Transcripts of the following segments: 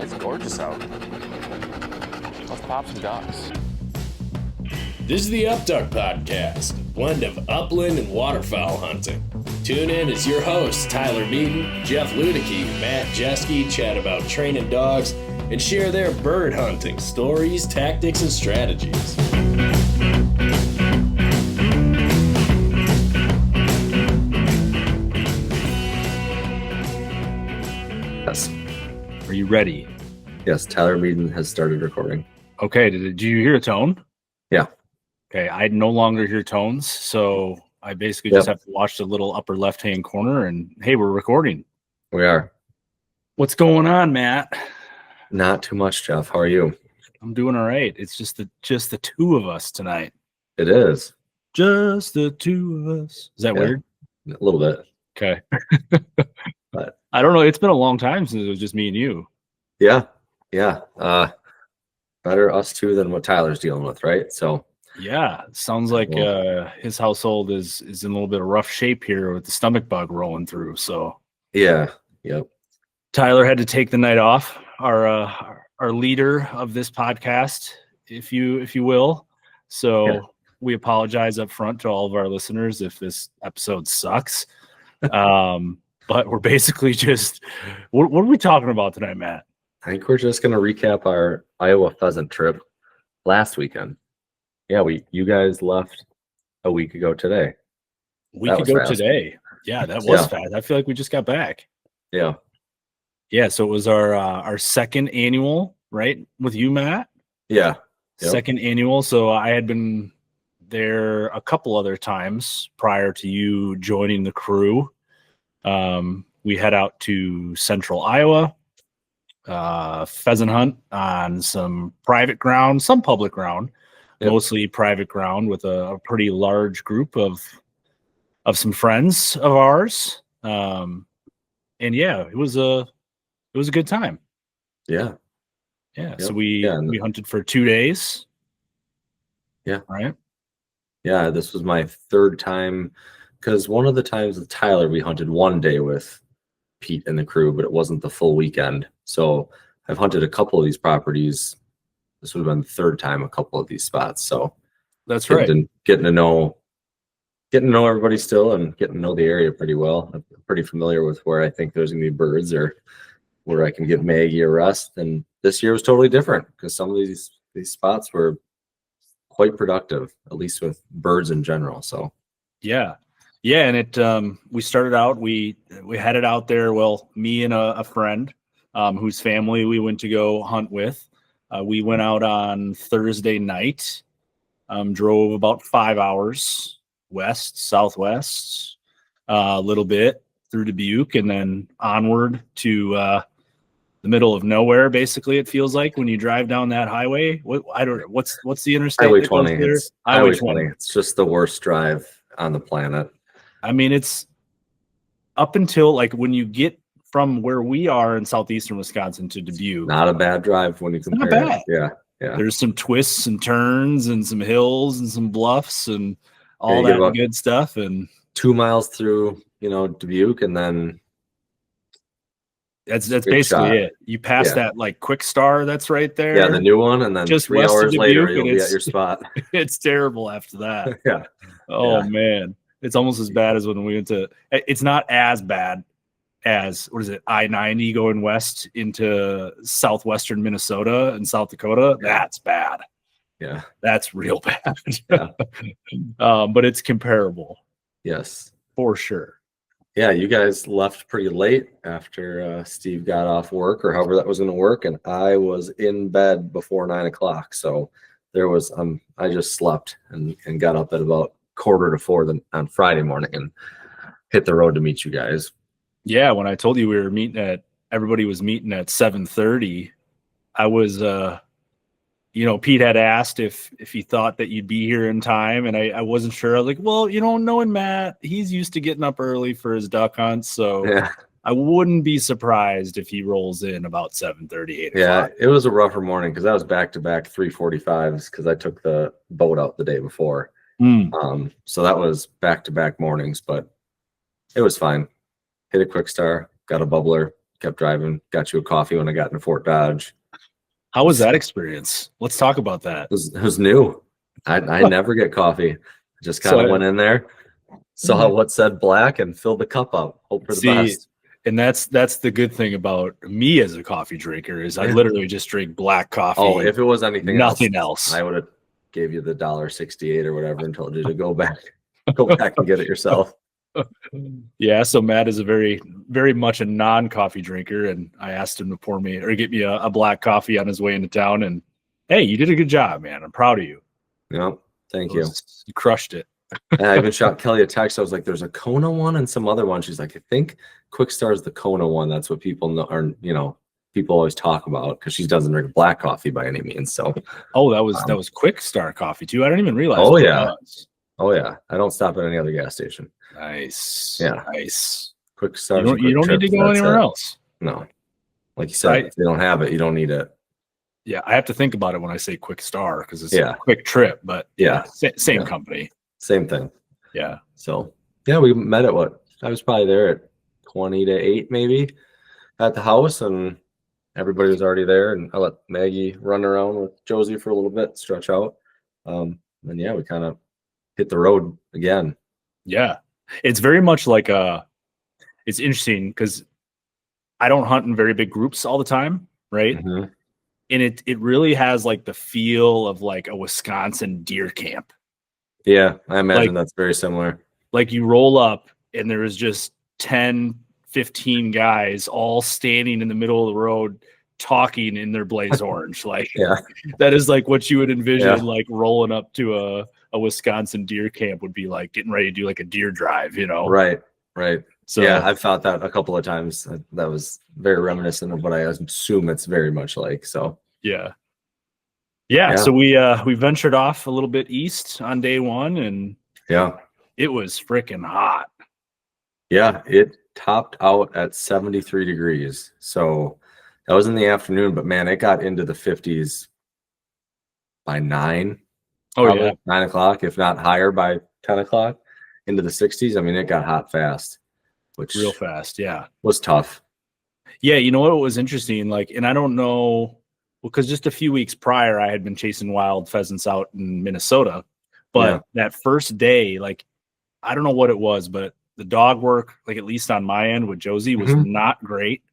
It's gorgeous out. Let's pop some ducks. This is the Upduck podcast, a blend of upland and waterfowl hunting. Tune in as your hosts, Tyler Beaton, Jeff Ludicky, Matt Jeske, chat about training dogs and share their bird hunting stories, tactics, and strategies. Yes. Are you ready? Yes, Tyler Beaton has started recording. Okay, did you hear a tone? Yeah. Okay, I no longer hear tones, so I basically just have to watch the little upper left-hand corner and, hey, we're recording. We are. What's going on, Matt? Not too much, Jeff. How are you? I'm doing all right. It's just the two of us tonight. It is. Just the two of us. Is that weird? A little bit. Okay. But I don't know. It's been a long time since it was just me and you. Yeah. Better us two than what Tyler's dealing with, right? So yeah, sounds like his household is in a little bit of rough shape here with the stomach bug rolling through. So yeah. Yep. Tyler had to take the night off. Our leader of this podcast, if you will. So we apologize up front to all of our listeners if this episode sucks. But we're basically just what are we talking about tonight, Matt? I think we're just gonna recap our Iowa pheasant trip last weekend. Yeah, you guys left a week ago today. Today. Yeah, that was fast. I feel like we just got back. Yeah. Yeah, so it was our second annual, right, with you, Matt? Yeah. Yep. Second annual. So I had been there a couple other times prior to you joining the crew. We head out to central Iowa, pheasant hunt on some private ground, some public ground, mostly private ground with a pretty large group of some friends of ours. And yeah, it was a good time. Yeah. Yeah. Yep. So we hunted for 2 days. Yeah. Right. Yeah. This was my third time because one of the times with Tyler, we hunted 1 day with Pete and the crew, but it wasn't the full weekend. So I've hunted a couple of these properties. This would have been the third time a couple of these spots. So that's right. Getting to know everybody still and getting to know the area pretty well. I'm pretty familiar with where I think there's gonna be birds or where I can give Maggie a rest. And this year was totally different because some of these spots were quite productive, at least with birds in general. So yeah. And it we started out, we headed out there. Well, me and a friend whose family we went to go hunt with. We went out on Thursday night, drove about 5 hours southwest, a little bit through Dubuque, and then onward to the middle of nowhere. Basically, it feels like when you drive down that highway. What's the interstate? Highway 20. Highway 20. It's just the worst drive on the planet. I mean, it's up until like when you get from where we are in southeastern Wisconsin to Dubuque. Not a bad drive when you compare. Not bad. Yeah. There's some twists and turns and some hills and some bluffs and all that good stuff. And 2 miles through, Dubuque, and then that's basically it. You pass that like Quick Star that's right there. Yeah, the new one, and then just 3 hours later you'll be at your spot. It's terrible after that. Yeah. Oh man, it's almost as bad as when we went to. It's not as bad as I-90 going west into southwestern Minnesota and South Dakota. That's bad. Yeah, that's real bad. Yeah. But it's comparable. Yes, for sure. Yeah, you guys left pretty late after Steve got off work or however that was going to work, and I was in bed before 9 o'clock. So there was I just slept and got up at about 3:45 on Friday morning and hit the road to meet you guys. Yeah, when I told you we were everybody was meeting at 7:30. I was, Pete had asked if he thought that you'd be here in time, and I wasn't sure. I was like, well, knowing Matt, he's used to getting up early for his duck hunts, so I wouldn't be surprised if he rolls in about 7:30, 8 o'clock. Yeah, it was a rougher morning because I was back-to-back 3:45s because I took the boat out the day before. So that was back-to-back mornings, but it was fine. Hit a Quick Star, got a bubbler, kept driving, got you a coffee when I got into Fort Dodge. How was that experience? Let's talk about that. It was new. I never get coffee. Just kind of went in there, saw what said black, and filled the cup up. Hope for the best. And that's the good thing about me as a coffee drinker is I literally just drink black coffee. Oh, if it was anything nothing else. I would have gave you the $1.68 or whatever and told you to go back and get it yourself. Yeah, so Matt is a very, very much a non-coffee drinker, and I asked him to pour me or get me a black coffee on his way into town. And hey, you did a good job, man. I'm proud of you. Yeah, thank you. You crushed it. And I even shot Kelly a text. I was like, "There's a Kona one and some other one." She's like, "I think Quick Star is the Kona one." That's what people know, or people always talk about because she doesn't drink black coffee by any means. So, that was Quick Star coffee too. I didn't even realize. Oh yeah, oh yeah. I don't stop at any other gas station. Nice. Yeah, nice. Quick Star. You don't need to go anywhere else. No, like you said, if they don't have it, you don't need it. Yeah, I have to think about it when I say Quick Star because it's a quick trip, but same company. Same thing. Yeah. So yeah, we met at I was probably there at 20 to 8 maybe at the house, and everybody was already there, and I let Maggie run around with Josie for a little bit, stretch out. And yeah, we kind of hit the road again. Yeah. It's very much like it's interesting because I don't hunt in very big groups all the time, right? Mm-hmm. And it really has like the feel of like a Wisconsin deer camp. Yeah, I imagine that's very similar. Like you roll up and there's just 10, 15 guys all standing in the middle of the road talking in their blaze orange. Like that is like what you would envision like rolling up to a Wisconsin deer camp would be like, getting ready to do like a deer drive, Right. So yeah, I've thought that a couple of times. That was very reminiscent of what I assume it's very much like. So yeah. So we ventured off a little bit east on day one, and it was freaking hot. Yeah, it topped out at 73 degrees. So that was in the afternoon, but man, it got into the 50s by 9. Oh, probably, yeah. 9 o'clock, if not higher by 10 o'clock, into the 60s. I mean, it got hot fast, which real fast. Yeah. Was tough. Yeah. You know what was interesting? Like, and I don't know, because just a few weeks prior, I had been chasing wild pheasants out in Minnesota. But that first day, like, I don't know what it was, but the dog work, like at least on my end with Josie, was not great.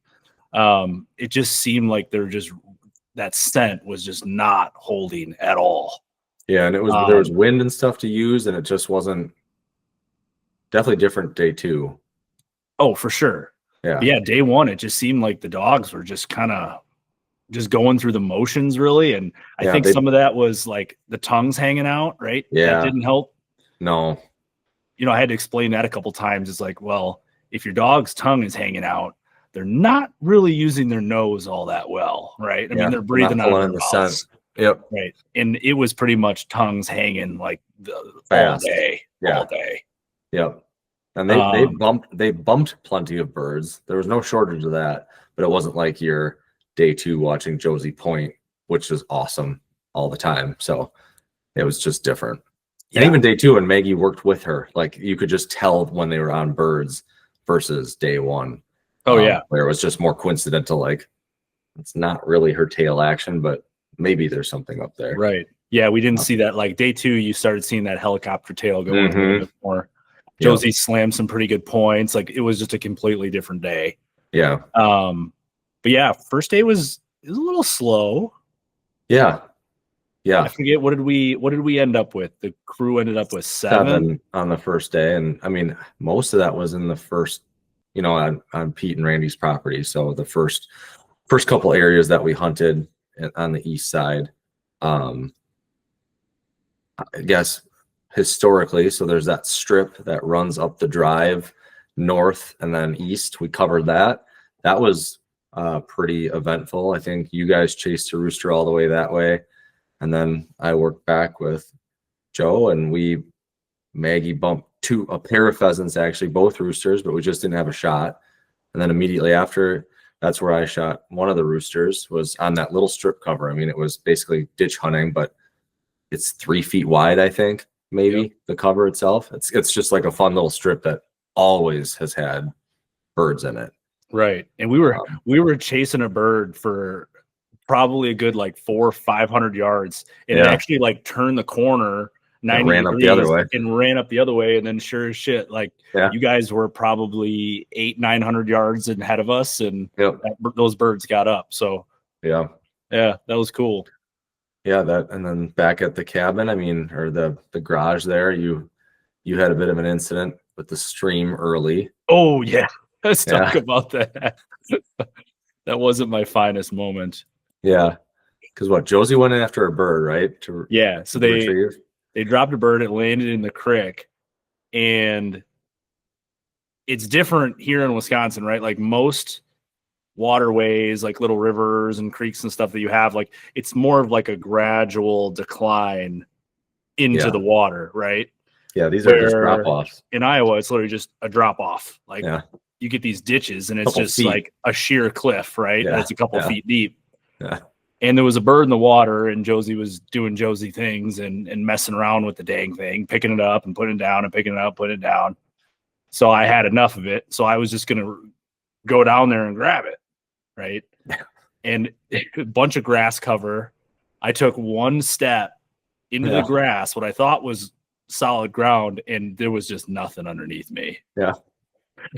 It just seemed like that scent was just not holding at all. Yeah, and it was there was wind and stuff to use, and it just wasn't. Definitely different day 2. Oh, for sure. Yeah, day 1, it just seemed like the dogs were just kind of just going through the motions, really. And I think some of that was like the tongues hanging out, right? Yeah, that didn't help. No. I had to explain that a couple times. It's like, well, if your dog's tongue is hanging out, they're not really using their nose all that well, right? I mean, they're breathing out of their mouths. Yep. Right. And it was pretty much tongues hanging like all day. All day. Yep. And they bumped plenty of birds. There was no shortage of that, but it wasn't like your day 2 watching Josie Point, which is awesome all the time. So it was just different. And even day 2, and Maggie worked with her, like you could just tell when they were on birds versus day 1. Oh yeah. Where it was just more coincidental. Like it's not really her tail action, but maybe there's something up there. Right. Yeah. We didn't see that. Like day 2, you started seeing that helicopter tail going a little bit more. Josie slammed some pretty good points. Like it was just a completely different day. Yeah. But yeah, first day was a little slow. Yeah. Yeah. I forget what did we end up with? The crew ended up with 7 on the first day. And I mean, most of that was in the first, on Pete and Randy's property. So the first couple areas that we hunted on the east side, I guess historically, so there's that strip that runs up the drive north and then east. We covered that. That was pretty eventful. I think you guys chased a rooster all the way that way. And then I worked back with Joe, and Maggie bumped a pair of pheasants, actually, both roosters, but we just didn't have a shot. And then immediately after, that's where I shot one of the roosters, was on that little strip cover. I mean, it was basically ditch hunting, but it's 3 feet wide, I think, maybe the cover itself. It's just like a fun little strip that always has had birds in it. Right. And we were chasing a bird for probably a good like 400 or 500 yards. And it actually like turned the corner 90 ran degrees up the other way. and ran up the other way. And then sure as shit, like you guys were probably 800-900 yards ahead of us, and those birds got up. So yeah, that was cool. Yeah, that, and then back at the cabin, I mean, or the garage there, you had a bit of an incident with the stream early. Oh yeah, let's talk about that. That wasn't my finest moment. Yeah, because Josie went in after a bird, right? So they dropped a bird. It landed in the creek, and it's different here in Wisconsin, right? Like most waterways, like little rivers and creeks and stuff that you have, like it's more of like a gradual decline into the water, right? Yeah, these are just drop offs. In Iowa, it's literally just a drop off. Like you get these ditches, and it's just like a sheer cliff, right? And it's a couple feet deep. Yeah. And there was a bird in the water, and Josie was doing Josie things and messing around with the dang thing, picking it up and putting it down and picking it up, putting it down. So I had enough of it. So I was just going to go down there and grab it. Right. And a bunch of grass cover. I took one step into the grass, what I thought was solid ground, and there was just nothing underneath me. Yeah.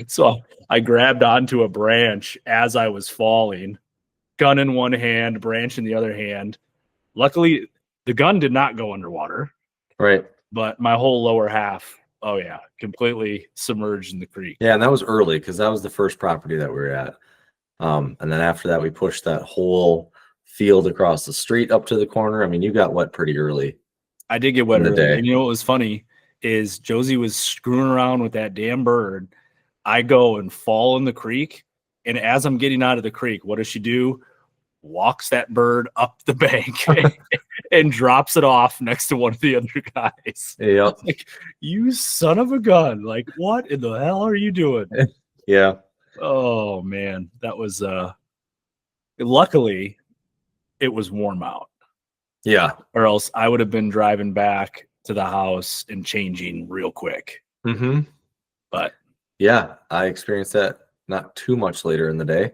So I grabbed onto a branch as I was falling, gun in one hand, branch in the other hand. Luckily, the gun did not go underwater. Right. But my whole lower half, completely submerged in the creek. Yeah, and that was early because that was the first property that we were at. And then after that, we pushed that whole field across the street up to the corner. I mean, you got wet pretty early. I did get wet early. And you know what was funny is Josie was screwing around with that damn bird. I go and fall in the creek. And as I'm getting out of the creek, what does she do? Walks that bird up the bank and drops it off next to one of the other guys. Yep. Like, you son of a gun. Like, what in the hell are you doing? Yeah. Oh man, that was luckily it was warm out. Yeah. Or else I would have been driving back to the house and changing real quick. Mm-hmm. But yeah, I experienced that not too much later in the day. A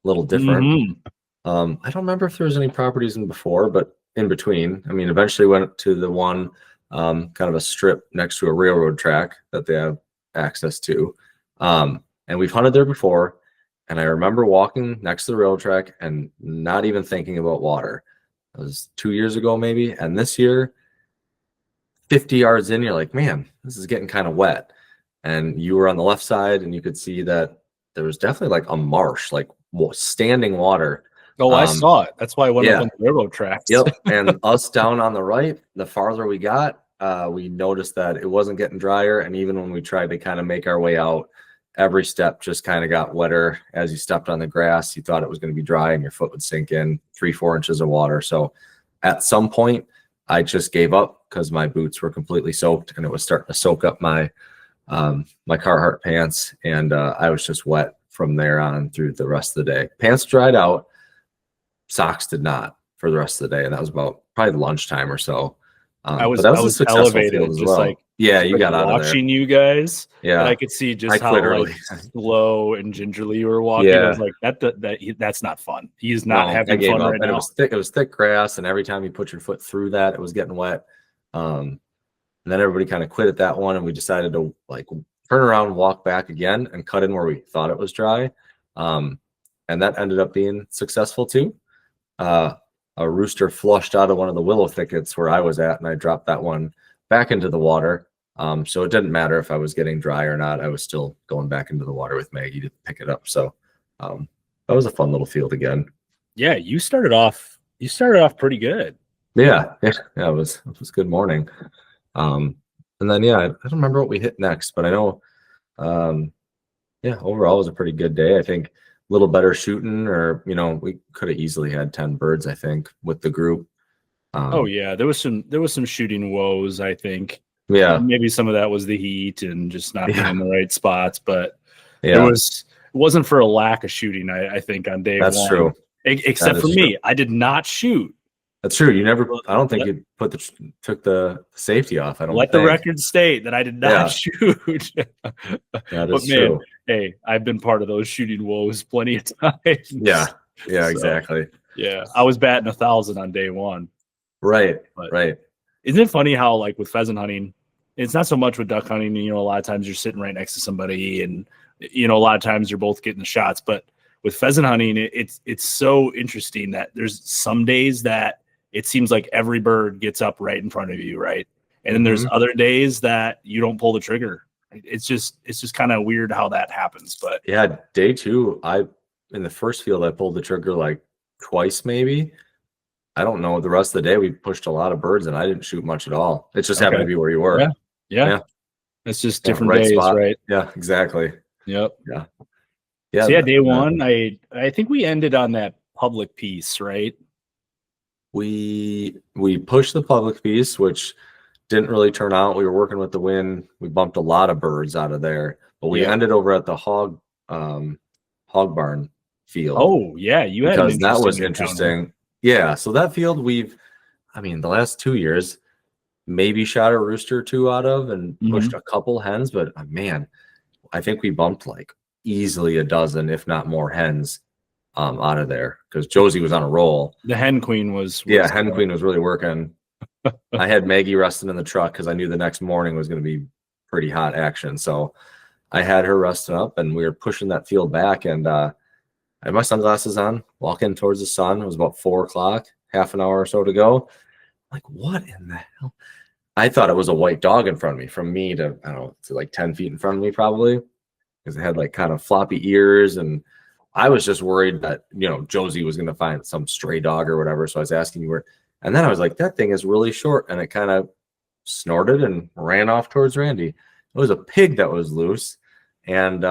little different. Mm-hmm. I don't remember if there was any properties in before, but in between. I mean, eventually went to the one kind of a strip next to a railroad track that they have access to. And we've hunted there before, and I remember walking next to the railroad track and not even thinking about water. It was 2 years ago, maybe. And this year, 50 yards in, you're like, man, this is getting kind of wet. And you were on the left side, and you could see that there was definitely like a marsh, like standing water. Oh, I saw it. That's why I went up on the railroad tracks. Yep. And us down on the right, the farther we got, we noticed that it wasn't getting drier. And even when we tried to kind of make our way out, every step just kind of got wetter. As you stepped on the grass, you thought it was going to be dry and your foot would sink in 3-4 inches of water. So at some point, I just gave up because my boots were completely soaked and it was starting to soak up my Carhartt pants. And I was just wet from there on through the rest of the day. Pants dried out. Socks did not for the rest of the day. And that was about probably lunchtime or so. I was elevated, just well. Like you got out of there. Watching you guys, and I could see just how like, slow and gingerly you were walking. I was like, that's not fun. He's not having fun right now. It was thick grass, and every time you put your foot through that, it was getting wet. And then everybody kind of quit at that one, and we decided to like turn around, walk back again, and cut in where we thought it was dry. And that ended up being successful too. A rooster flushed out of one of the willow thickets where I was at, and I dropped that one back into the water. So it didn't matter if I was getting dry or not. I was still going back into the water with Maggie to pick it up. So that was a fun little field again. Yeah, you started off pretty good. Yeah, it was good morning. And then I don't remember what we hit next, but I know overall it was a pretty good day. I think little better shooting, or we could have easily had 10 birds, I think, with the group. There was some shooting woes, I think. Maybe some of that was the heat and just not being in the right spots, but it wasn't for a lack of shooting, I think, on day one. That's true. Except for me, I did not shoot That's true. I don't think you took the safety off. I don't Let think. the record state that I did not shoot. That But is man, true. hey, I've been part of those shooting woes plenty of times. Yeah. Yeah, So, exactly. yeah. I was batting 1,000 on day one. Right. But right. Isn't it funny how, like, with pheasant hunting, it's not so much with duck hunting, a lot of times you're sitting right next to somebody and, a lot of times you're both getting the shots. But with pheasant hunting, it's so interesting that there's some days that it seems like every bird gets up right in front of you, right? And then there's other days that you don't pull the trigger. It's just kind of weird how that happens. But yeah, day 2, in the first field, I pulled the trigger like twice, maybe. I don't know. The rest of the day, we pushed a lot of birds, and I didn't shoot much at all. It just happened to be where you were. Yeah. It's just different right days, spot. right? Yeah, exactly. Yep. Yeah. So day one, I think we ended on that public piece, right? We pushed the public piece, which didn't really turn out. We were working with the wind. We bumped a lot of birds out of there, but we ended over at the hog barn field. Oh yeah, you had because that was encounter. interesting. Yeah, so that field the last 2 years, maybe shot a rooster or two out of and pushed a couple hens, but man, I think we bumped like easily a dozen, if not more, hens out of there because Josie was on a roll. The hen queen was hen queen was really working. I had Maggie resting in the truck because I knew the next morning was going to be pretty hot action. So I had her resting up, and we were pushing that field back. And I had my sunglasses on, walking towards the sun. It was about 4 o'clock, half an hour or so to go. Like, what in the hell? I thought it was a white dog in front of me, from me to, I don't know, to like 10 feet in front of me probably, because it had like kind of floppy ears. And I was just worried that, Josie was going to find some stray dog or whatever. So I was asking where, and then I was like, that thing is really short. And it kind of snorted and ran off towards Randy. It was a pig that was loose. And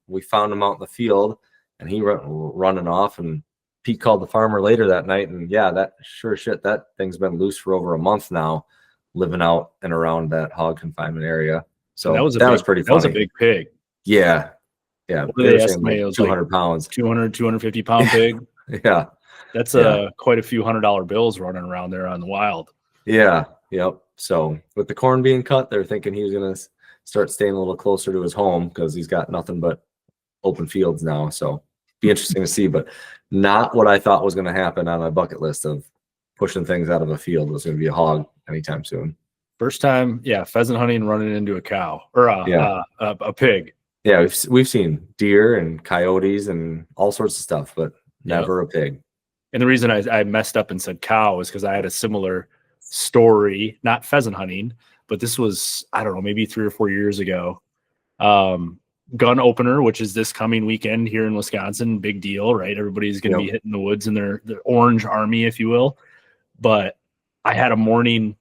we found him out in the field, and he running off. And Pete called the farmer later that night. And yeah, that thing's been loose for over a month now, living out and around that hog confinement area. So that was pretty funny. That was a big pig. Yeah. Yeah. They estimated it was 200 pounds. 250 pound pig. Yeah. That's quite a few $100 bills running around there on the wild. Yeah. Yep. So with the corn being cut, they're thinking he was going to start staying a little closer to his home because he's got nothing but open fields now. So be interesting to see, but not what I thought was going to happen on my bucket list of pushing things out of a field was going to be a hog anytime soon. First time, pheasant hunting running into a cow or a pig. Yeah, we've seen deer and coyotes and all sorts of stuff, but never a pig. And the reason I messed up and said cow is because I had a similar story, not pheasant hunting, but this was, I don't know, maybe 3 or 4 years ago. Gun opener, which is this coming weekend here in Wisconsin, big deal, right? Everybody's going to be hitting the woods in their orange army, if you will. But I had a morning,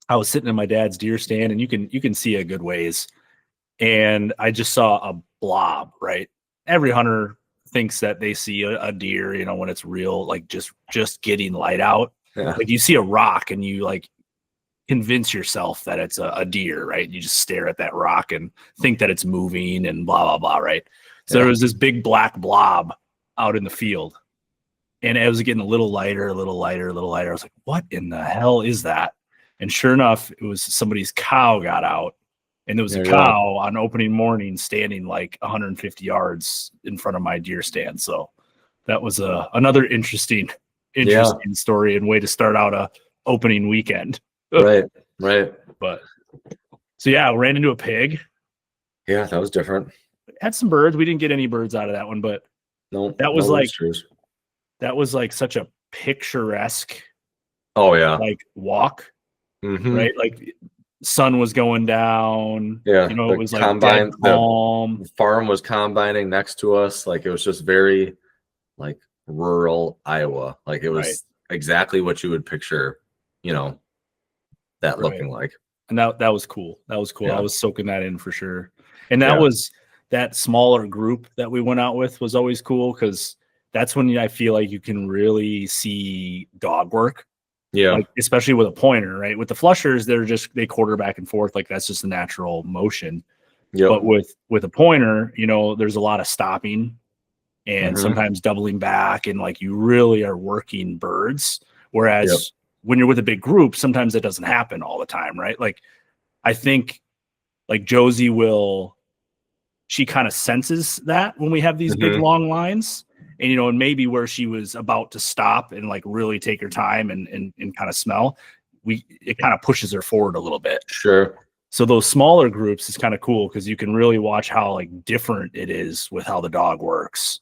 I was sitting in my dad's deer stand, and you can see a good ways. And I just saw a blob, right? Every hunter thinks that they see a deer, when it's real, like just getting light out. Yeah. Like you see a rock and you like convince yourself that it's a deer, right? You just stare at that rock and think that it's moving and blah, blah, blah, right? So there was this big black blob out in the field, and it was getting a little lighter, a little lighter, a little lighter. I was like, what in the hell is that? And sure enough, it was somebody's cow got out, and there was a cow on opening morning standing like 150 yards in front of my deer stand. So that was another interesting story and way to start out a opening weekend. Right. But so I ran into a pig. Yeah, that was different. Had some birds. We didn't get any birds out of that one, but that was like such a picturesque like walk. Right? Like sun was going down. Yeah. It was like dead calm. The farm was combining next to us. Like it was just very like rural Iowa. Like it was exactly what you would picture, that looking like. And that was cool. That was cool. Yeah. I was soaking that in for sure. And that was that smaller group that we went out with was always cool because that's when I feel like you can really see dog work. Yeah. Like, especially with a pointer, right? With the flushers, they quarter back and forth. Like that's just a natural motion. Yep. But with a pointer, there's a lot of stopping and sometimes doubling back. And like you really are working birds Whereas when you're with a big group, sometimes that doesn't happen all the time, right? Like I think like Josie she kind of senses that when we have these big long lines, and and maybe where she was about to stop and like really take her time and kind of smell, it kind of pushes her forward a little bit. Sure. So those smaller groups is kind of cool because you can really watch how like different it is with how the dog works.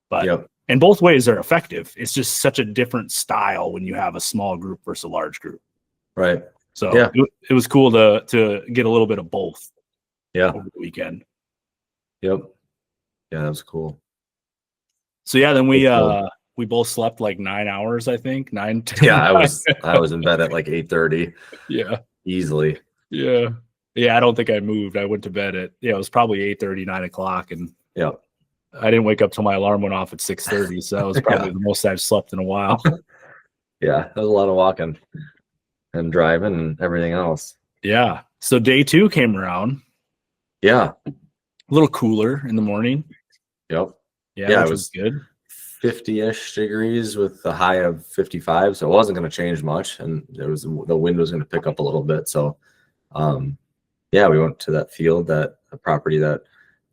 But and both ways are effective. It's just such a different style when you have a small group versus a large group. Right. So it was cool to get a little bit of both. Yeah. Over the weekend. Yep. Yeah, that was cool. So yeah, then we both slept like 9 hours, I think. 9. Yeah, I was in bed at like 8:30. Yeah. Easily. Yeah. Yeah, I don't think I moved. I went to bed at it was probably 8:30, 9 o'clock, and I didn't wake up till my alarm went off at 6:30. So that was probably the most I've slept in a while. Yeah, that was a lot of walking and driving and everything else. Yeah. So day 2 came around. Yeah. A little cooler in the morning. Yep. Yeah, which was good. 50-ish degrees with a high of 55, so it wasn't going to change much, and the wind was going to pick up a little bit. So, we went to that field, a property that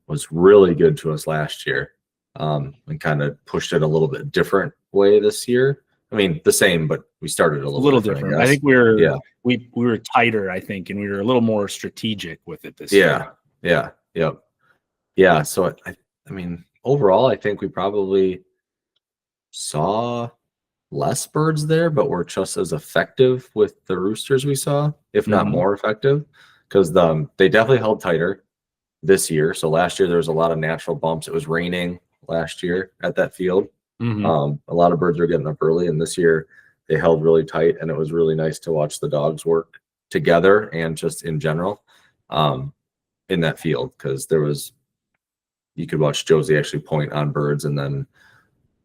was really good to us last year, and kind of pushed it a little bit different way this year. I mean, the same, but we started a little different. I think we were tighter, I think, and we were a little more strategic with it this year. Yeah. So I mean, overall, I think we probably saw less birds there, but we're just as effective with the roosters we saw, if not more effective, because they definitely held tighter this year. So last year there was a lot of natural bumps. It was raining last year at that field. A lot of birds were getting up early, and this year they held really tight, and it was really nice to watch the dogs work together and just in general in that field, because you could watch Josie actually point on birds and then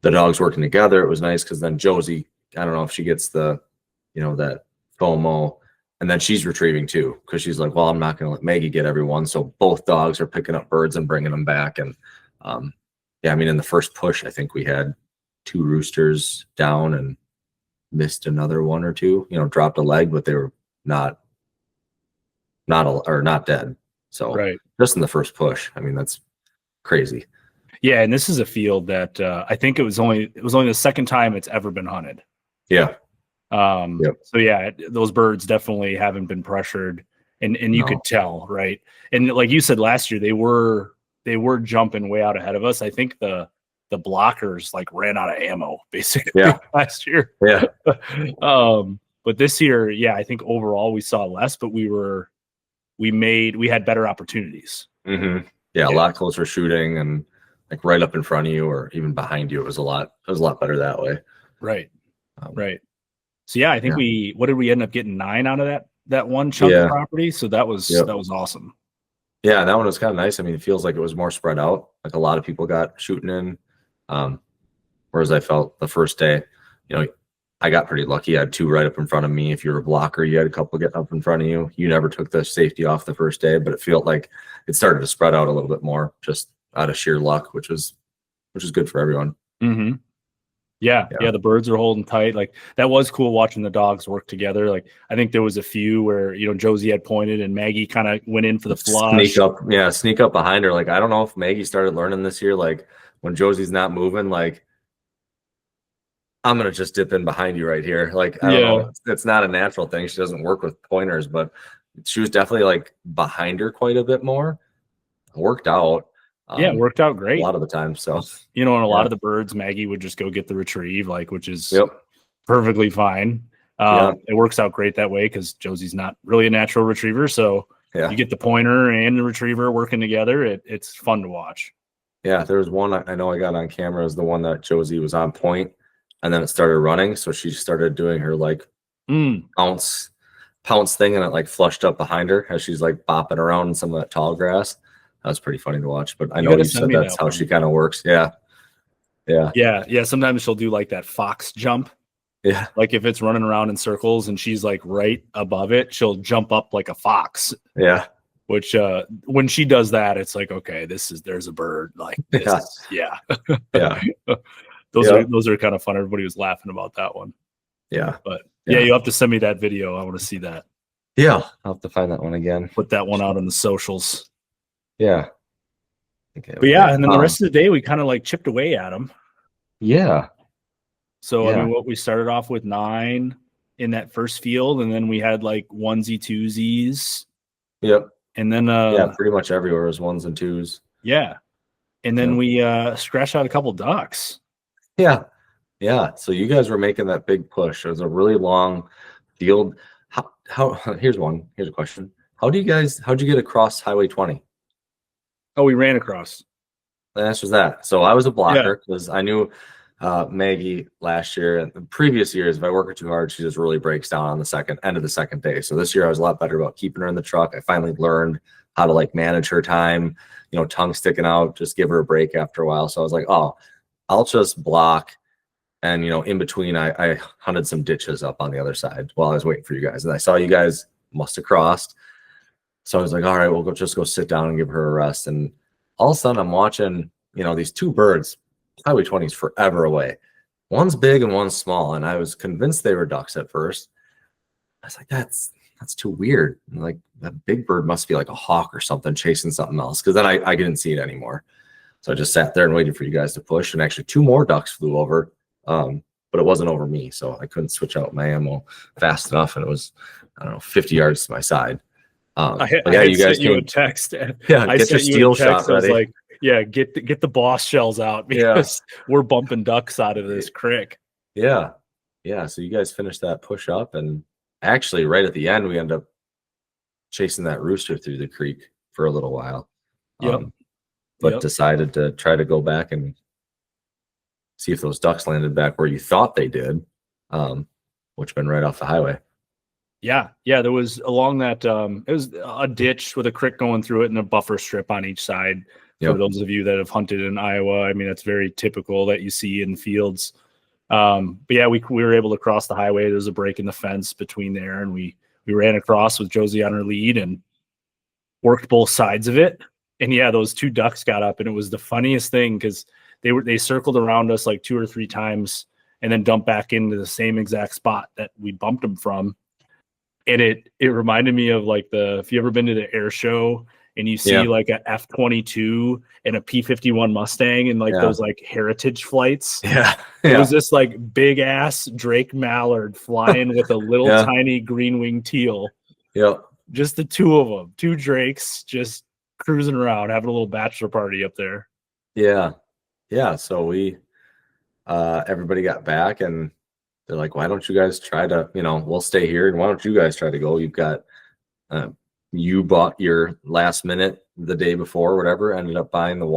the dogs working together. It was nice because then Josie, I don't know if she gets that FOMO, and then she's retrieving too, because she's like, well, I'm not going to let Maggie get everyone. So both dogs are picking up birds and bringing them back. And I mean, in the first push, I think we had 2 roosters down and missed another 1 or 2, dropped a leg, but they were not dead. So just in the first push, I mean, that's crazy. Yeah, and this is a field that I think it was only the second time it's ever been hunted. Yeah. So yeah, those birds definitely haven't been pressured, and you could tell, right? And like you said last year, they were jumping way out ahead of us. I think the blockers like ran out of ammo basically last year. Yeah. But this year, I think overall we saw less, but we had better opportunities. Yeah, a lot closer shooting, and like right up in front of you or even behind you. It was a lot better that way. Right. Right. So I think what did we end up getting 9 out of that one chunk of property? So that was awesome. Yeah, that one was kind of nice. I mean, it feels like it was more spread out. Like a lot of people got shooting in. Whereas I felt the first day, I got pretty lucky. I had 2 right up in front of me. If you're a blocker, you had a couple getting up in front of you. You never took the safety off the first day, but it felt like it started to spread out a little bit more just out of sheer luck, which was good for everyone. Yeah, the birds are holding tight. Like that was cool watching the dogs work together. Like I think there was a few where Josie had pointed and Maggie kind of went in for the flush. Sneak up behind her. Like I don't know if Maggie started learning this year. Like when Josie's not moving, like I'm gonna just dip in behind you right here. Like I don't know, it's not a natural thing. She doesn't work with pointers, but she was definitely like behind her quite a bit more. Worked out. It worked out great a lot of the time. So and a lot of the birds, Maggie would just go get the retrieve, like which is perfectly fine. It works out great that way because Josie's not really a natural retriever, so you get the pointer and the retriever working together. It's fun to watch. Yeah, there was one I know I got on camera, is the one that Josie was on point, and then it started running, so she started doing her like pounce thing, and it like flushed up behind her as she's like bopping around in some of that tall grass. That was pretty funny to watch, but I know you said that's how she kind of works. Yeah. Sometimes she'll do like that fox jump. Yeah. Like if it's running around in circles and she's like right above it, she'll jump up like a fox. Yeah. Which when she does that, it's like, okay, there's a bird. Like this. Yeah. Those are kind of fun. Everybody was laughing about that one. Yeah. But Yeah. yeah, you have to send me that video. I want to see that. Yeah. I'll have to find that one again. Put that one out on the socials. Yeah. Okay. But yeah, and then the rest of the day we kind of like chipped away at them. Yeah. So I Yeah. mean, what we started off with 9 in that first field, and then we had like onesie twosies. Yep. And then yeah, pretty much everywhere was 1s and 2s. Yeah. And then Yep. we scratched out a couple ducks. Yeah. Yeah. So you guys were making that big push. It was a really long field. How here's a question. How'd you get across Highway 20? Oh, we ran across. The answer is that. So I was a blocker because I knew Maggie last year and the previous years, if I work her too hard, she just really breaks down on the end of the second day. So this year I was a lot better about keeping her in the truck. I finally learned how to like manage her time, tongue sticking out, just give her a break after a while. So I was like, oh, I'll just block. And, in between, I hunted some ditches up on the other side while I was waiting for you guys. And I saw you guys must have crossed. So I was like, all right, we'll just go sit down and give her a rest. And all of a sudden I'm watching, these 2 birds. Highway 20 is forever away. One's big and one's small. And I was convinced they were ducks at first. I was like, that's too weird. And like that big bird must be like a hawk or something chasing something else. Cause then I didn't see it anymore. So I just sat there and waited for you guys to push. And actually 2 more ducks flew over. But it wasn't over me. So I couldn't switch out my ammo fast enough. And it was, 50 yards to my side. You guys sent you a text. Yeah, I get your sent you steel a text. shot ready. I was like, yeah, get the boss shells out because we're bumping ducks out of this creek. Yeah. Yeah. So you guys finished that push up, and actually right at the end, we ended up chasing that rooster through the creek for a little while. But decided to try to go back and see if those ducks landed back where you thought they did, which been right off the highway. Yeah. There was along that. It was a ditch with a creek going through it and a buffer strip on each side. For those of you that have hunted in Iowa, I mean, that's very typical that you see in fields. But yeah, we were able to cross the highway. There's a break in the fence between there, and we ran across with Josie on her lead and worked both sides of it. And yeah, those 2 ducks got up, and it was the funniest thing because they circled around us like 2 or 3 times and then dumped back into the same exact spot that we bumped them from. And it reminded me of like if you ever been to the air show and you see like a F-22 and a P-51 Mustang and like those like heritage flights. Yeah. It was this like big ass Drake Mallard flying with a little tiny green wing teal. Yep. Just the 2 of them, 2 Drakes just cruising around, having a little bachelor party up there. Yeah. Yeah. So we, everybody got back and they're like, why don't you guys try to, we'll stay here. And why don't you guys try to go? You've got, you bought your last minute the day before, whatever, ended up buying the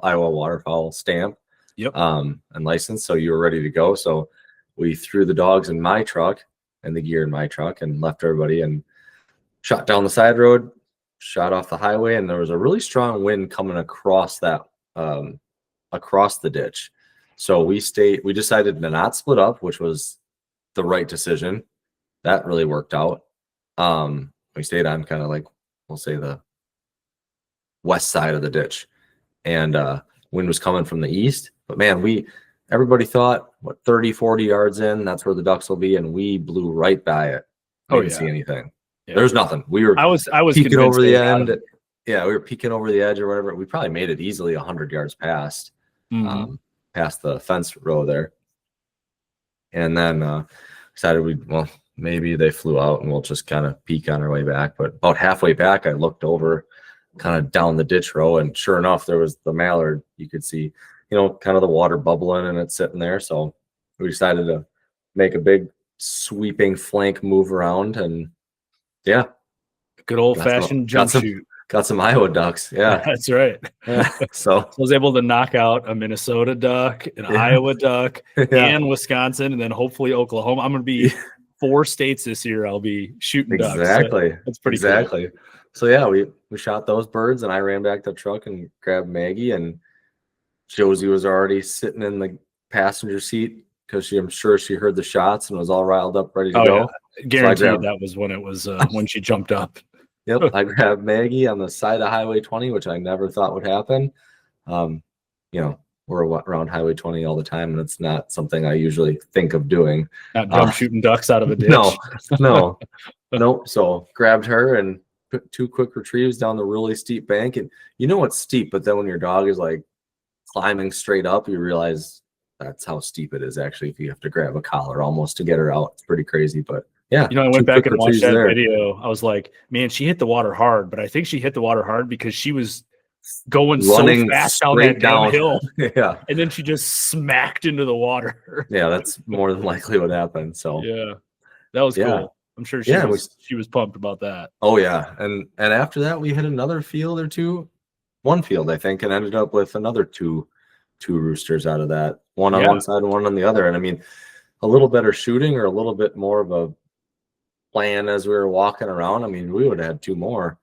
Iowa waterfowl stamp, and license. So you were ready to go. So we threw the dogs in my truck and the gear in my truck and left everybody and shot down the side road, shot off the highway. And there was a really strong wind coming across that, across the ditch. So we decided to not split up, which was the right decision. That really worked out. We stayed on kind of like, we'll say the west side of the ditch, and wind was coming from the east. But man, everybody thought 30, 40 yards in, that's where the ducks will be. And we blew right by it. We didn't see anything. Yeah. There's nothing. I was peeking over the end. Yeah. We were peeking over the edge or whatever. We probably made it easily 100 yards past, past the fence row there. And then decided maybe they flew out and we'll just kind of peek on our way back. But about halfway back, I looked over kind of down the ditch row, and sure enough, there was the mallard. You could see, kind of the water bubbling and it's sitting there. So we decided to make a big sweeping flank move around, and good old fashioned jump shoot. Got some Iowa ducks. Yeah, that's right. So I was able to knock out a Minnesota duck, an Iowa duck, and Wisconsin, and then hopefully Oklahoma. I'm going to be 4 states this year. I'll be shooting ducks. Exactly. So that's pretty cool. So yeah, we shot those birds, and I ran back to the truck and grabbed Maggie, and Josie was already sitting in the passenger seat because I'm sure she heard the shots and was all riled up, ready to go. Yeah. Guaranteed that was when it was when she jumped up. Yep, I grabbed Maggie on the side of Highway 20, which I never thought would happen. we're around Highway 20 all the time, and it's not something I usually think of doing. Not jump shooting ducks out of a ditch. No. Nope. So grabbed her and put 2 quick retrieves down the really steep bank. And you know it's steep, but then when your dog is like climbing straight up, you realize that's how steep it is actually if you have to grab a collar almost to get her out. It's pretty crazy, but yeah. I went back and watched that video. I was like, man, she hit the water hard, but I think she hit the water hard because she was going running so fast down that downhill. Yeah. And then she just smacked into the water. Yeah, that's more than likely what happened. So yeah, that was cool. I'm sure she was pumped about that. Oh yeah. And after that we hit another field or two. One field, I think, and ended up with another two roosters out of that. One on one side and one on the other. And I mean, a little better shooting or a little bit more of a plan as we were walking around. I mean, we would have had 2 more.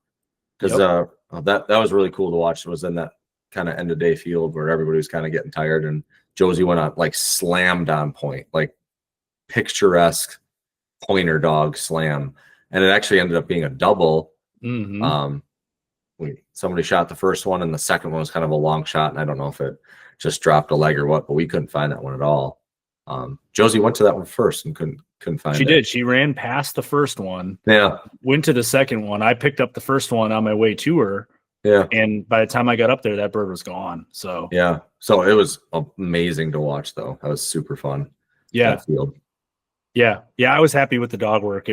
Because that was really cool to watch. It was in that kind of end of day field where everybody was kind of getting tired, and Josie went on like slammed on point, like picturesque pointer dog slam, and it actually ended up being a double. Somebody shot the first one, and the second one was kind of a long shot, and I don't know if it just dropped a leg or what, but we couldn't find that one at all. Josie went to that one first and couldn't find it. She did. She ran past the first one. Yeah. Went to the second one. I picked up the first one on my way to her. Yeah. And by the time I got up there, that bird was gone. So yeah. So it was amazing to watch, though. That was super fun. Yeah. Field. Yeah. Yeah. I was happy with the dog work.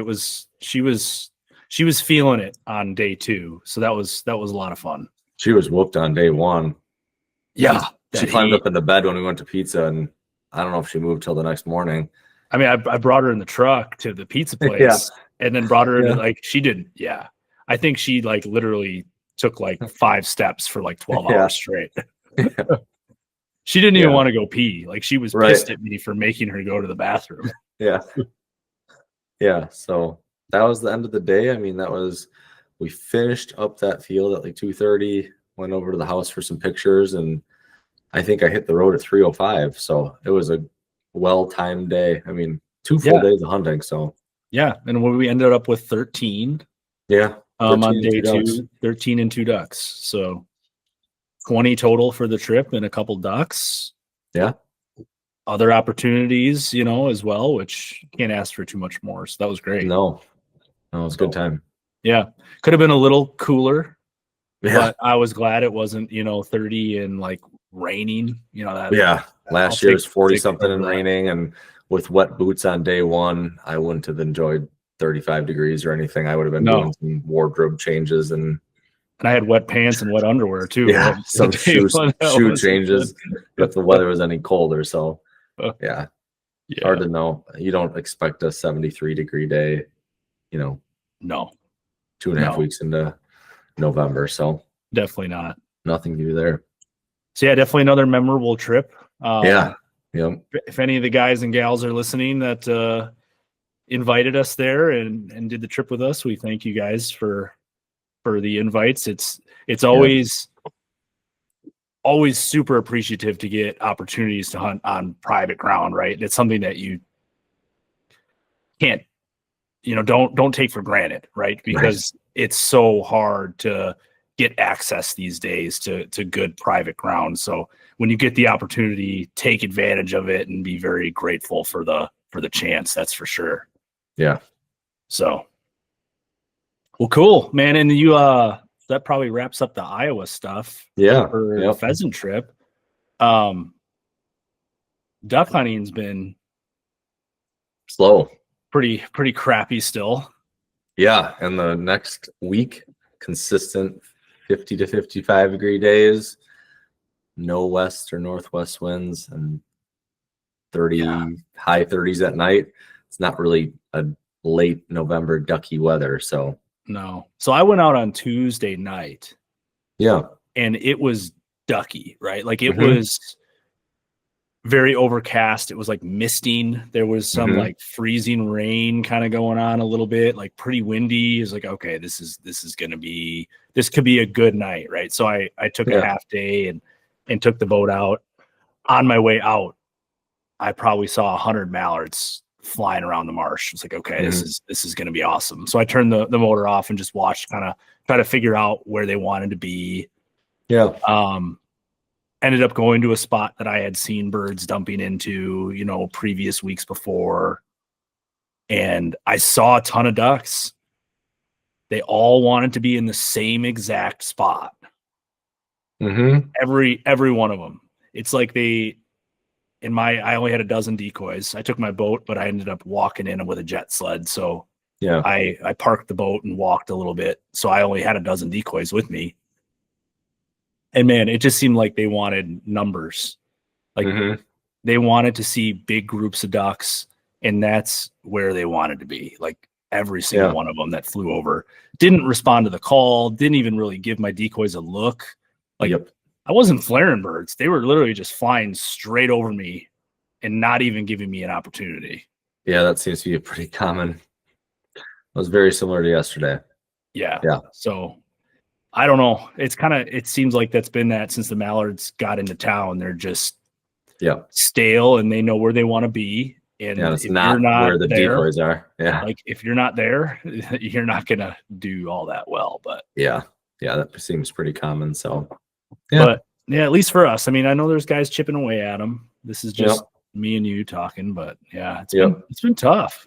She was feeling it on day 2. So that was a lot of fun. She was whooped on day 1. Yeah. She climbed up in the bed when we went to pizza, and I don't know if she moved till the next morning. I mean, I brought her in the truck to the pizza place and then brought her in, she didn't. Yeah. I think she like literally took like 5 steps for like 12 hours straight. She didn't even want to go pee. Like she was pissed at me for making her go to the bathroom. Yeah. Yeah. So that was the end of the day. I mean, we finished up that field at like 2:30, went over to the house for some pictures, and I think I hit the road at 3:05. So it was a well-timed day. I mean, 2 full days of hunting. So yeah. And we ended up with 13. Yeah. On day 2, 13 and 2 ducks. So 20 total for the trip and a couple ducks. Yeah. Other opportunities, as well, which can't ask for too much more. So that was great. No, it was a good time. Yeah. Could have been a little cooler. Yeah. But I was glad it wasn't, 30 and like raining, Last year was 40 something and raining, and with wet boots on day 1, I wouldn't have enjoyed 35 degrees or anything. I would have been doing some wardrobe changes, and I had wet pants and wet underwear too. Yeah, some shoe changes if the weather was any colder. So yeah, hard to know. You don't expect a 73-degree day, No. 2.5 weeks into November. So definitely not. Nothing to do there. So yeah, definitely another memorable trip. Yeah. If any of the guys and gals are listening that invited us there and did the trip with us, we thank you guys for the invites. It's always super appreciative to get opportunities to hunt on private ground, right? It's something that you can't, don't take for granted, right? Because it's so hard to get access these days to good private ground. So when you get the opportunity, take advantage of it and be very grateful for the chance. That's for sure. Yeah. So, well, cool, man. And you, that probably wraps up the Iowa stuff. Yeah. For the pheasant trip. Duck hunting's been slow, pretty crappy still. Yeah. And the next week, consistent 50 to 55 degree days, no west or northwest winds, and 30 high 30s at night. It's not really a late November ducky weather. So no. So I went out on Tuesday night. Yeah. And it was ducky, right? Like it was very overcast. It was like misting. There was some like freezing rain kind of going on a little bit, like pretty windy. It's like, okay, this could be a good night, right? So I took a half day and took the boat out. On my way out, I probably saw 100 mallards flying around the marsh. It's like, okay, this is going to be awesome. So I turned the motor off and just watched, kind of try to figure out where they wanted to be. Yeah. ended up going to a spot that I had seen birds dumping into, previous weeks before. And I saw a ton of ducks. They all wanted to be in the same exact spot. Mm-hmm. Every one of them. It's like I only had a dozen decoys. I took my boat, but I ended up walking in with a jet sled. So Yeah. I parked the boat and walked a little bit. So I only had a dozen decoys with me. And man, it just seemed like they wanted numbers. Like they wanted to see big groups of ducks, and that's where they wanted to be. Like every single one of them that flew over didn't respond to the call, didn't even really give my decoys a look. Like I wasn't flaring birds. They were literally just flying straight over me and not even giving me an opportunity. Yeah, that seems to be a pretty common. It was very similar to yesterday. Yeah. So I don't know. It seems like that's been that since the Mallards got into town. They're just stale and they know where they want to be. And it's if not you're not where the there, decoys are. Yeah. Like if you're not there, you're not going to do all that well. But yeah, that seems pretty common. So, but at least for us, I mean, I know there's guys chipping away at them. This is just me and you talking, but it's been tough.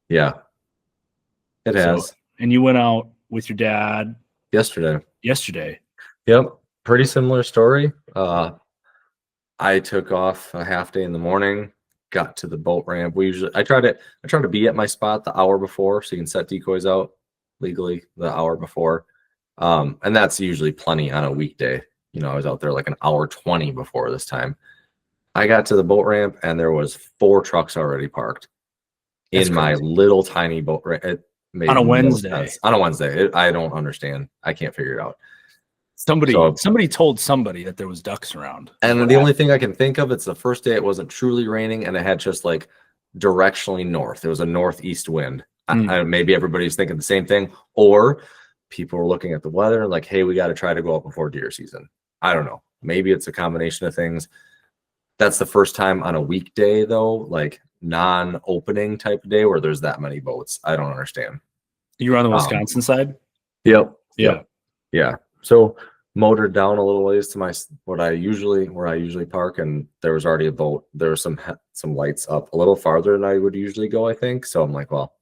Yeah, it has. And you went out with your dad yesterday. Yep. Pretty similar story. I took off a half day in the morning, got to the boat ramp. I try to be at my spot the hour before so you can set decoys out legally the hour before. And that's usually plenty on a weekday. I was out there like an hour 20 before this time. I got to the boat ramp and there was 4 trucks already parked in my little tiny boat ramp. On a Wednesday. On a Wednesday. I don't understand. I can't figure it out. Somebody told somebody that there was ducks around. And the only thing I can think of, it's the first day it wasn't truly raining and it had just like directionally north. It was a northeast wind. Maybe everybody's thinking the same thing, or people were looking at the weather and like, hey, we got to try to go out before deer season. I don't know. Maybe it's a combination of things. That's the first time on a weekday though, like non-opening type of day where there's that many boats. I don't understand. You were on the Wisconsin side? Yep. Yeah. So motored down a little ways to where I usually park, and there was already a boat. There was some lights up a little farther than I would usually go, I think. So I'm like, well,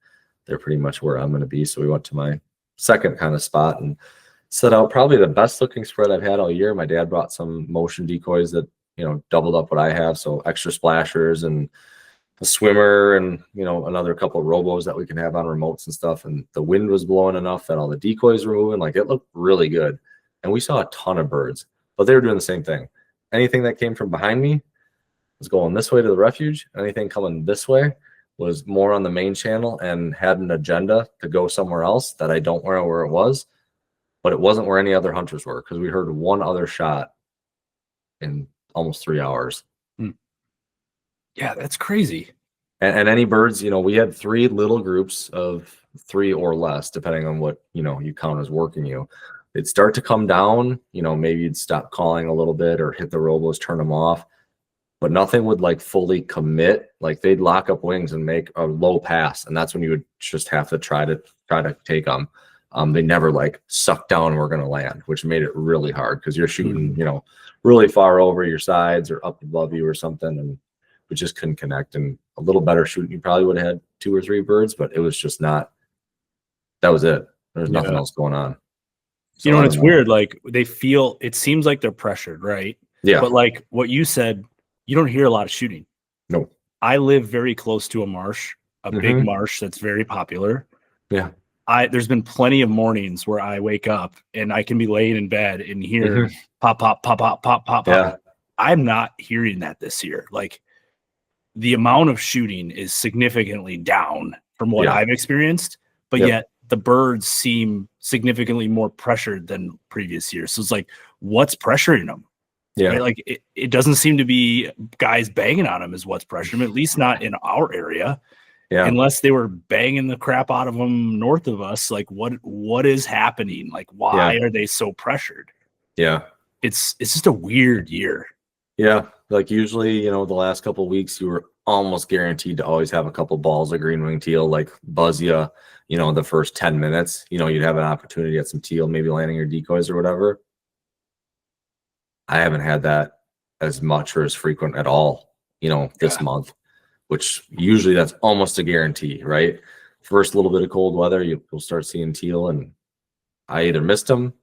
they're pretty much where I'm going to be. So we went to my second kind of spot and set out probably the best looking spread I've had all year. My dad brought some motion decoys that, doubled up what I have. So extra splashers and a swimmer and, another couple of robos that we can have on remotes and stuff. And the wind was blowing enough that all the decoys were moving. Like it looked really good. And we saw a ton of birds, but they were doing the same thing. Anything that came from behind me was going this way to the refuge. Anything coming this way was more on the main channel and had an agenda to go somewhere else that I don't know where it was, but it wasn't where any other hunters were because we heard one other shot in almost 3 hours. Yeah, that's crazy. And any birds, we had 3 little groups of 3 or less, depending on what, you count as working you. It'd start to come down, maybe you'd stop calling a little bit or hit the robos, turn them off, but nothing would like fully commit. Like they'd lock up wings and make a low pass. And that's when you would just have to try to take them. They never like suck down and we're going to land, which made it really hard because you're shooting, really far over your sides or up above you or something. And we just couldn't connect. And a little better shooting, you probably would have had 2 or 3 birds, but it was just not, that was it. There's nothing else going on. So and it's weird. Like it seems like they're pressured, right? Yeah. But like what you said, you don't hear a lot of shooting. No. I live very close to a marsh, a big marsh that's very popular. Yeah. There's been plenty of mornings where I wake up and I can be laying in bed and hear pop, pop, pop, pop, pop, pop, Yeah. pop. I'm not hearing that this year. Like the amount of shooting is significantly down from what I've experienced, but yet the birds seem significantly more pressured than previous years. So it's like, what's pressuring them? Yeah. Right? Like it doesn't seem to be guys banging on them is what's pressuring them, at least not in our area. Yeah. Unless they were banging the crap out of them north of us. Like what is happening? Like, why are they so pressured? Yeah. It's just a weird year. Yeah. Like usually, the last couple of weeks, you were almost guaranteed to always have a couple balls of green wing teal, like buzz you, the first 10 minutes, you'd have an opportunity at some teal, maybe landing your decoys or whatever. I haven't had that as much or as frequent at all, this month, which usually that's almost a guarantee, right? First little bit of cold weather, you'll start seeing teal, and I either missed them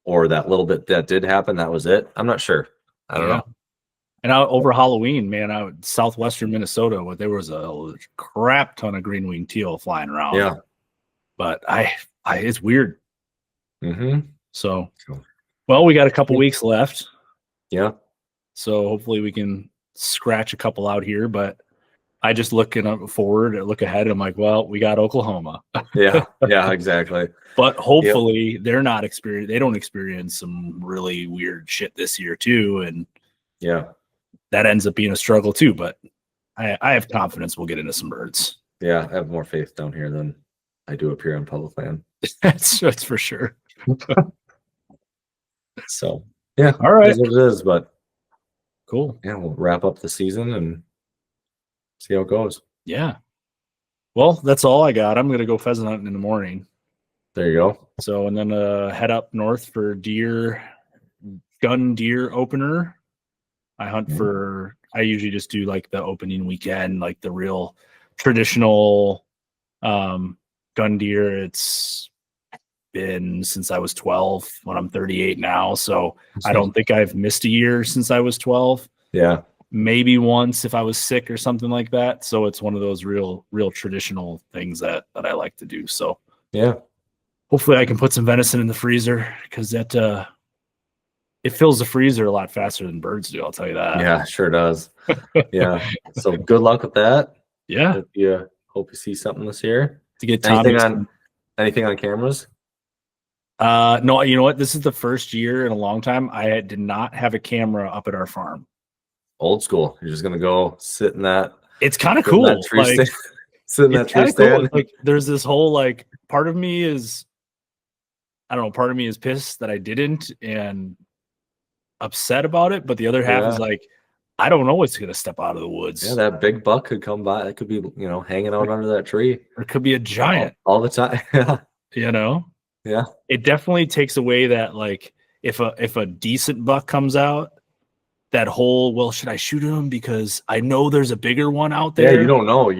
or that little bit that did happen, that was it. I'm not sure. I don't know. And over Halloween, man, out southwestern Minnesota, there was a crap ton of green winged teal flying around. Yeah. But it's weird. Mm-hmm. So, well, we got a couple weeks left. Yeah. So hopefully we can scratch a couple out here. But I just look ahead. I'm like, well, we got Oklahoma. Yeah. Yeah, exactly. But hopefully they don't experience some really weird shit this year too. And that ends up being a struggle too. But I have confidence we'll get into some birds. Yeah, I have more faith down here than I do up here on public land. That's for sure. So yeah, all right, it is what it is. But cool. Yeah, we'll wrap up the season and see how it goes. Yeah. Well, that's all I got. I'm gonna go pheasant hunting in the morning. There you go. So, and then head up north for gun deer opener. I hunt I usually just do like the opening weekend, like the real traditional gun deer. It's been since I was 12 when I'm 38 now. So I don't think I've missed a year since I was 12. Yeah. Maybe once if I was sick or something like that. So it's one of those real traditional things that I like to do. So yeah, hopefully I can put some venison in the freezer, because that it fills the freezer a lot faster than birds do. I'll tell you that. Yeah, sure does. Yeah. So good luck with that. Yeah. Hope you see something this year. To get anything on cameras? No, you know what? This is the first year in a long time I did not have a camera up at our farm. Old school. You're just gonna go sit in that. It's kind of cool. Sit in that tree stand. Cool. Like there's this whole part of me is, I don't know, part of me is pissed that I didn't and upset about it, but the other half is like, I don't know what's gonna step out of the woods. Yeah, that big buck could come by. It could be, hanging out under that tree. Or it could be a giant all the time. Yeah. Yeah. It definitely takes away that, if a decent buck comes out, that whole, well, should I shoot him because I know there's a bigger one out there? Yeah, you don't know.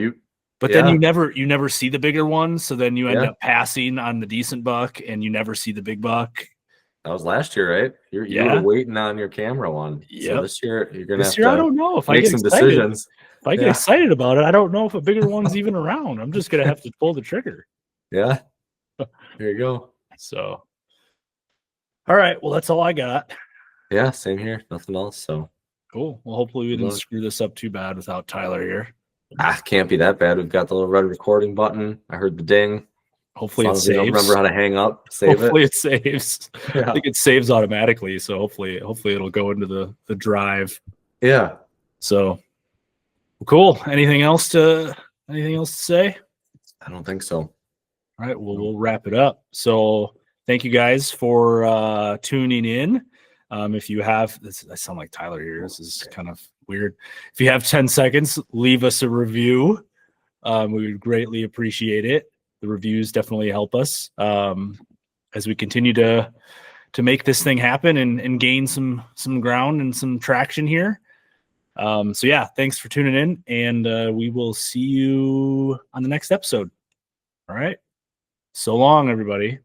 But then you never see the bigger one, so then you end up passing on the decent buck and you never see the big buck. That was last year, right? You were waiting on your camera one. Yeah. So this year you're gonna I don't know if make some decisions. If I get excited about it, I don't know if a bigger one's even around. I'm just gonna have to pull the trigger. Yeah. There you go. So all right. Well, that's all I got. Yeah, same here. Nothing else. So cool. Well, hopefully we didn't screw this up too bad without Tyler here. Can't be that bad. We've got the little red recording button. I heard the ding. Hopefully it saves. Don't remember how to hang up. Hopefully it saves. Yeah. I think it saves automatically. So hopefully it'll go into the drive. Yeah. So cool. Anything else to say? I don't think so. All right. Well, we'll wrap it up. So thank you guys for tuning in. If you have this, I sound like Tyler here. This is kind of weird. If you have 10 seconds, leave us a review. We would greatly appreciate it. The reviews definitely help us as we continue to make this thing happen and gain some ground and some traction here. So yeah, thanks for tuning in, and we will see you on the next episode. All right. So long, everybody.